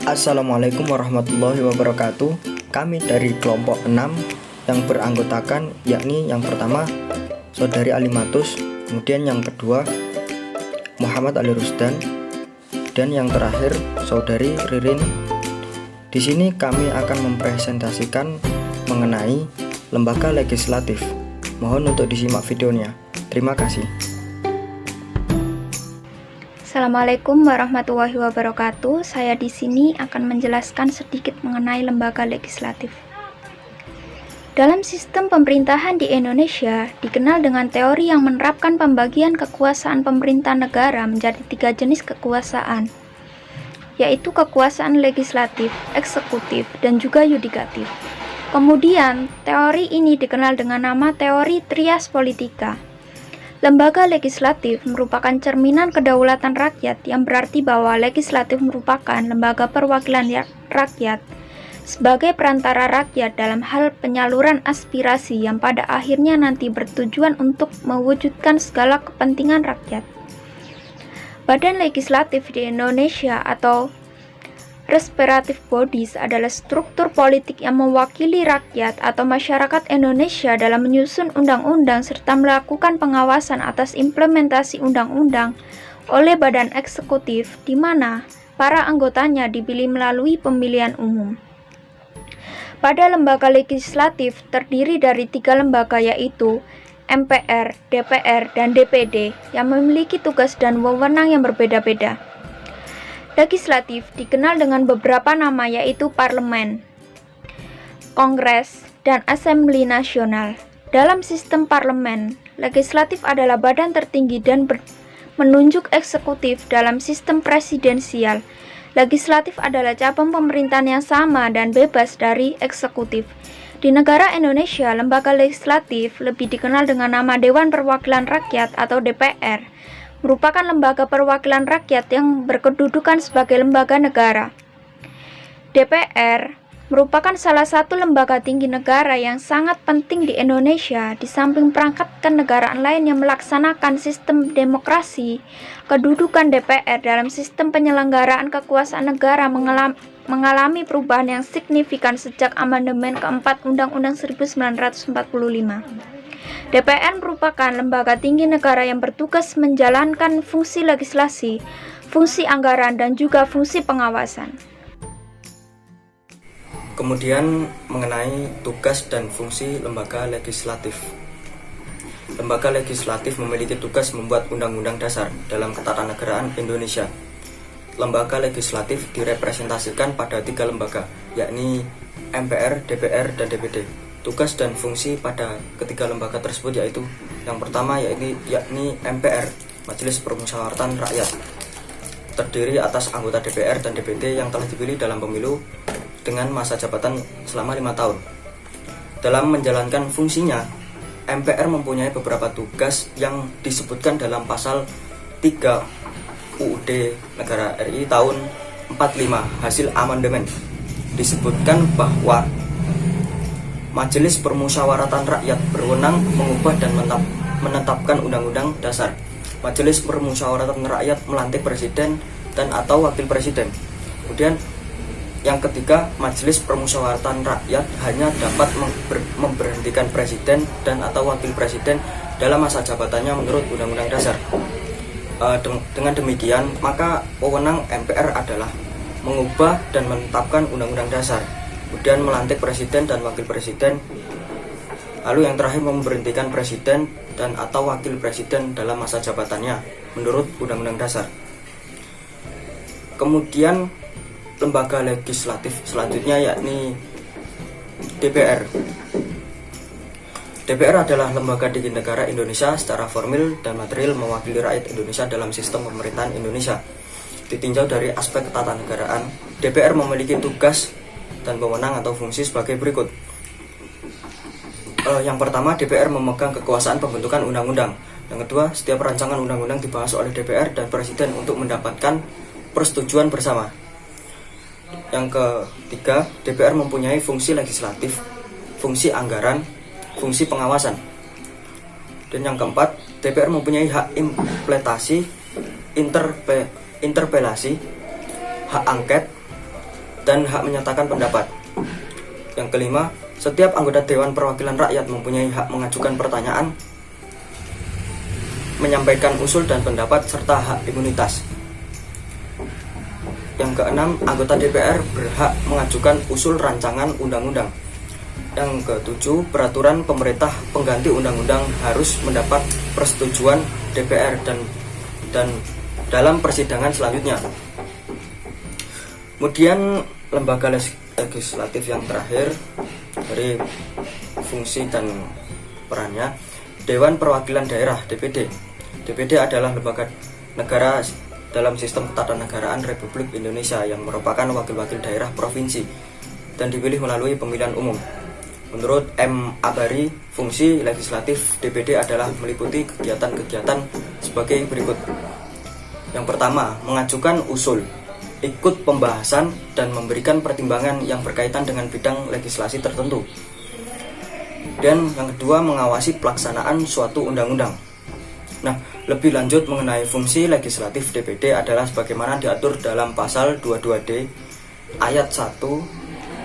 Assalamualaikum warahmatullahi wabarakatuh. Kami dari kelompok 6 yang beranggotakan yakni yang pertama Saudari Alimatus, kemudian yang kedua Muhammad Ali Rusdan, dan yang terakhir Saudari Ririn. Di sini kami akan mempresentasikan mengenai lembaga legislatif. Mohon untuk disimak videonya. Terima kasih. Assalamualaikum warahmatullahi wabarakatuh. Saya di sini akan menjelaskan sedikit mengenai lembaga legislatif. Dalam sistem pemerintahan di Indonesia, dikenal dengan teori yang menerapkan pembagian kekuasaan pemerintah negara menjadi 3 jenis kekuasaan, yaitu kekuasaan legislatif, eksekutif, dan juga yudikatif. Kemudian, teori ini dikenal dengan nama teori trias politika. Lembaga legislatif merupakan cerminan kedaulatan rakyat, yang berarti bahwa legislatif merupakan lembaga perwakilan rakyat sebagai perantara rakyat dalam hal penyaluran aspirasi yang pada akhirnya nanti bertujuan untuk mewujudkan segala kepentingan rakyat. Badan legislatif di Indonesia atau Representative Bodies adalah struktur politik yang mewakili rakyat atau masyarakat Indonesia dalam menyusun undang-undang serta melakukan pengawasan atas implementasi undang-undang oleh badan eksekutif, di mana para anggotanya dipilih melalui pemilihan umum. Pada lembaga legislatif terdiri dari 3 lembaga, yaitu MPR, DPR, dan DPD yang memiliki tugas dan wewenang yang berbeda-beda. Legislatif dikenal dengan beberapa nama, yaitu Parlemen, Kongres, dan Asambli Nasional. Dalam sistem parlemen, legislatif adalah badan tertinggi dan menunjuk eksekutif dalam sistem presidensial. Legislatif adalah cabang pemerintahan yang sama dan bebas dari eksekutif. Di negara Indonesia, lembaga legislatif lebih dikenal dengan nama Dewan Perwakilan Rakyat atau DPR. Merupakan lembaga perwakilan rakyat yang berkedudukan sebagai lembaga negara. DPR merupakan salah satu lembaga tinggi negara yang sangat penting di Indonesia. Di samping perangkat kenegaraan lain yang melaksanakan sistem demokrasi, kedudukan DPR dalam sistem penyelenggaraan kekuasaan negara mengalami perubahan yang signifikan sejak amandemen keempat Undang-Undang 1945. DPR merupakan lembaga tinggi negara yang bertugas menjalankan fungsi legislasi, fungsi anggaran, dan juga fungsi pengawasan. Kemudian mengenai tugas dan fungsi lembaga legislatif. Lembaga legislatif memiliki tugas membuat undang-undang dasar dalam ketatanegaraan Indonesia. Lembaga legislatif direpresentasikan pada 3 lembaga, yakni MPR, DPR, dan DPD. Tugas dan fungsi pada ketiga lembaga tersebut yaitu yang pertama yakni MPR, Majelis Permusyawaratan Rakyat, terdiri atas anggota DPR dan DPD yang telah dipilih dalam pemilu dengan masa jabatan selama 5 tahun. Dalam menjalankan fungsinya, MPR mempunyai beberapa tugas yang disebutkan dalam pasal 3 UUD Negara RI tahun 45 hasil amandemen. Disebutkan bahwa Majelis Permusyawaratan Rakyat berwenang mengubah dan menetapkan undang-undang dasar. Majelis Permusyawaratan Rakyat melantik presiden dan atau wakil presiden. Kemudian yang ketiga, Majelis Permusyawaratan Rakyat hanya dapat memberhentikan presiden dan atau wakil presiden dalam masa jabatannya menurut Undang-Undang Dasar. Dengan demikian, maka wewenang MPR adalah mengubah dan menetapkan Undang-Undang Dasar, kemudian melantik presiden dan wakil presiden, lalu yang terakhir memberhentikan presiden dan atau wakil presiden dalam masa jabatannya menurut Undang-Undang Dasar. Kemudian lembaga legislatif selanjutnya yakni DPR. DPR adalah lembaga tinggi negara Indonesia secara formil dan material mewakili rakyat Indonesia dalam sistem pemerintahan Indonesia. Ditinjau dari aspek ketatanegaraan, DPR memiliki tugas dan wewenang atau fungsi sebagai berikut. Yang pertama, DPR memegang kekuasaan pembentukan undang-undang. Yang kedua, setiap rancangan undang-undang dibahas oleh DPR dan Presiden untuk mendapatkan persetujuan bersama. Yang ketiga, DPR mempunyai fungsi legislatif, fungsi anggaran, fungsi pengawasan. Dan yang keempat, DPR mempunyai hak implementasi, interpelasi, hak angket, dan hak menyatakan pendapat. Yang kelima, setiap anggota Dewan Perwakilan Rakyat mempunyai hak mengajukan pertanyaan, menyampaikan usul dan pendapat, serta hak imunitas. Yang keenam, anggota DPR berhak mengajukan usul rancangan undang-undang. Yang ketujuh, peraturan pemerintah pengganti undang-undang harus mendapat persetujuan DPR dan dalam persidangan selanjutnya. Kemudian lembaga legislatif yang terakhir dari fungsi dan perannya, Dewan Perwakilan Daerah (DPD). DPD adalah lembaga negara dalam sistem ketatanegaraan Republik Indonesia yang merupakan wakil-wakil daerah provinsi dan dipilih melalui pemilihan umum. Menurut M. Abari, fungsi legislatif DPD adalah meliputi kegiatan-kegiatan sebagai berikut. Yang pertama, mengajukan usul, ikut pembahasan dan memberikan pertimbangan yang berkaitan dengan bidang legislasi tertentu. Dan yang kedua, mengawasi pelaksanaan suatu undang-undang. Nah, lebih lanjut mengenai fungsi legislatif DPD adalah sebagaimana diatur dalam pasal 22D ayat 1,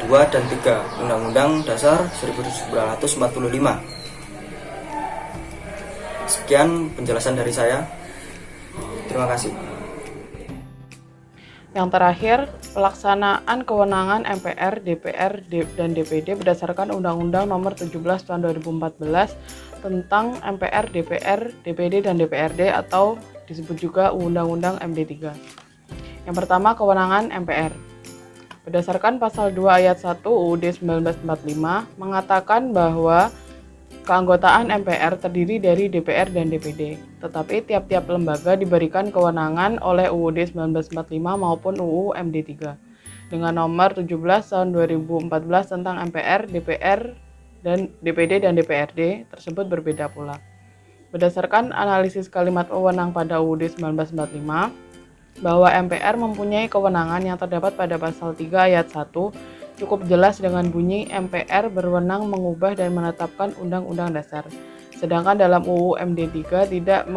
2, dan 3 Undang-Undang Dasar 1945. Sekian penjelasan dari saya. Terima kasih. Yang terakhir, pelaksanaan kewenangan MPR, DPR, dan DPD berdasarkan Undang-Undang Nomor 17 Tahun 2014 tentang MPR, DPR, DPD, dan DPRD atau disebut juga Undang-Undang MD3. Yang pertama, kewenangan MPR. Berdasarkan pasal 2 ayat 1 UUD 1945 mengatakan bahwa keanggotaan MPR terdiri dari DPR dan DPD, tetapi tiap-tiap lembaga diberikan kewenangan oleh UUD 1945 maupun UU MD3 dengan nomor 17 tahun 2014 tentang MPR, DPR, dan DPD dan DPRD tersebut berbeda pula. Berdasarkan analisis kalimat wewenang pada UUD 1945, bahwa MPR mempunyai kewenangan yang terdapat pada pasal 3 ayat 1 cukup jelas dengan bunyi MPR berwenang mengubah dan menetapkan Undang-Undang Dasar. Sedangkan dalam UU MD3 tidak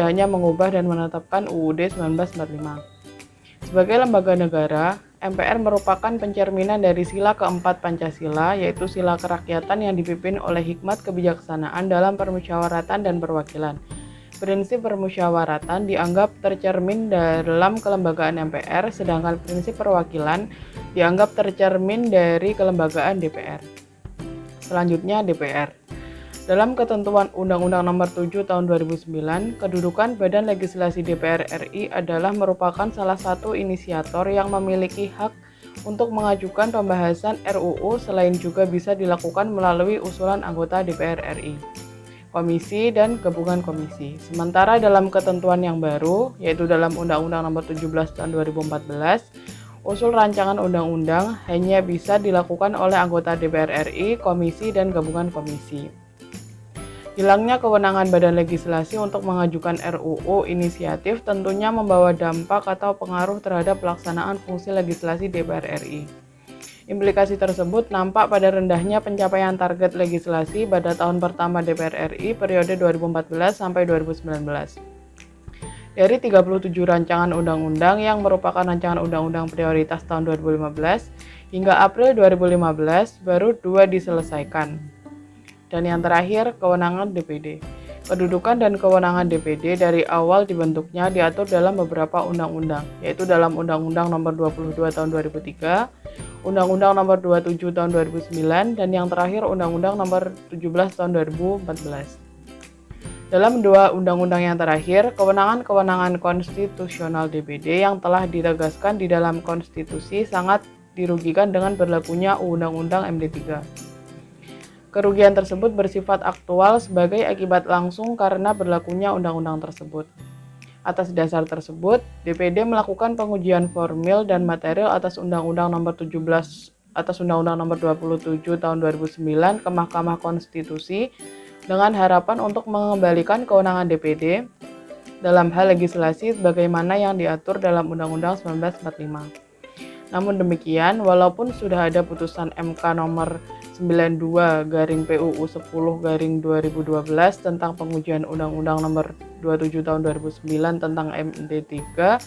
hanya mengubah dan menetapkan UUD 1945. Sebagai lembaga negara, MPR merupakan pencerminan dari sila keempat Pancasila, yaitu sila kerakyatan yang dipimpin oleh hikmat kebijaksanaan dalam permusyawaratan dan perwakilan. Prinsip permusyawaratan dianggap tercermin dalam kelembagaan MPR, sedangkan prinsip perwakilan dianggap tercermin dari kelembagaan DPR. Selanjutnya DPR. Dalam ketentuan Undang-Undang Nomor 7 Tahun 2009, kedudukan Badan Legislasi DPR RI adalah merupakan salah satu inisiator yang memiliki hak untuk mengajukan pembahasan RUU selain juga bisa dilakukan melalui usulan anggota DPR RI, komisi, dan gabungan komisi. Sementara dalam ketentuan yang baru, yaitu dalam Undang-Undang Nomor 17 Tahun 2014, usul rancangan undang-undang hanya bisa dilakukan oleh anggota DPR RI, komisi, dan gabungan komisi. Hilangnya kewenangan Badan Legislasi untuk mengajukan RUU inisiatif tentunya membawa dampak atau pengaruh terhadap pelaksanaan fungsi legislasi DPR RI. Implikasi tersebut nampak pada rendahnya pencapaian target legislasi pada tahun pertama DPR RI periode 2014 sampai 2019. Dari 37 rancangan undang-undang yang merupakan rancangan undang-undang prioritas tahun 2015, hingga April 2015 baru 2 diselesaikan. Dan yang terakhir, kewenangan DPD. Kedudukan dan kewenangan DPD dari awal dibentuknya diatur dalam beberapa undang-undang, yaitu dalam Undang-Undang Nomor 22 Tahun 2003, Undang-Undang Nomor 27 Tahun 2009, dan yang terakhir Undang-Undang Nomor 17 Tahun 2014. Dalam dua undang-undang yang terakhir, kewenangan-kewenangan konstitusional DPD yang telah ditegaskan di dalam konstitusi sangat dirugikan dengan berlakunya Undang-Undang MD3. Kerugian tersebut bersifat aktual sebagai akibat langsung karena berlakunya undang-undang tersebut. Atas dasar tersebut, DPD melakukan pengujian formil dan material atas Undang-Undang Nomor 27 Tahun 2009 ke Mahkamah Konstitusi dengan harapan untuk mengembalikan kewenangan DPD dalam hal legislasi sebagaimana yang diatur dalam Undang-Undang 1945. Namun demikian, walaupun sudah ada putusan MK nomor 92/PUU 10/2012 tentang pengujian Undang-Undang Nomor 27 Tahun 2009 tentang MD3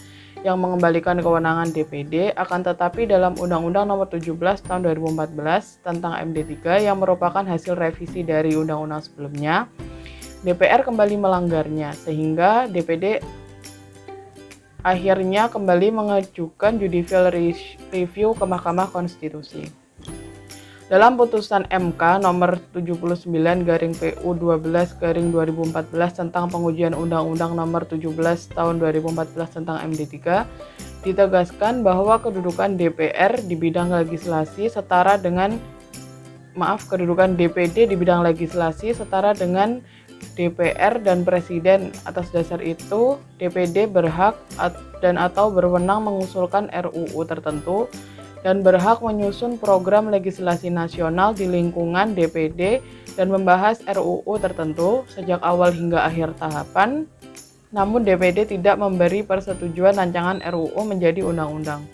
yang mengembalikan kewenangan DPD, akan tetapi dalam Undang-Undang Nomor 17 Tahun 2014 tentang MD3 yang merupakan hasil revisi dari undang-undang sebelumnya, DPR kembali melanggarnya, sehingga DPD akhirnya kembali mengajukan judicial review ke Mahkamah Konstitusi. Dalam putusan MK nomor 79/PU 12/2014 tentang pengujian Undang-Undang Nomor 17 Tahun 2014 tentang MD3, ditegaskan bahwa kedudukan DPR di bidang legislasi kedudukan DPD di bidang legislasi setara dengan DPR dan Presiden. Atas dasar itu, DPD berhak dan atau berwenang mengusulkan RUU tertentu dan berhak menyusun program legislasi nasional di lingkungan DPD dan membahas RUU tertentu sejak awal hingga akhir tahapan. Namun DPD tidak memberi persetujuan rancangan RUU menjadi undang-undang.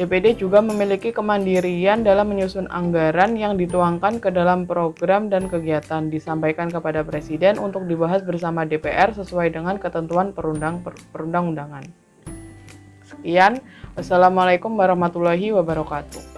DPD juga memiliki kemandirian dalam menyusun anggaran yang dituangkan ke dalam program dan kegiatan, disampaikan kepada Presiden untuk dibahas bersama DPR sesuai dengan ketentuan perundang-undangan. Sekian, wassalamualaikum warahmatullahi wabarakatuh.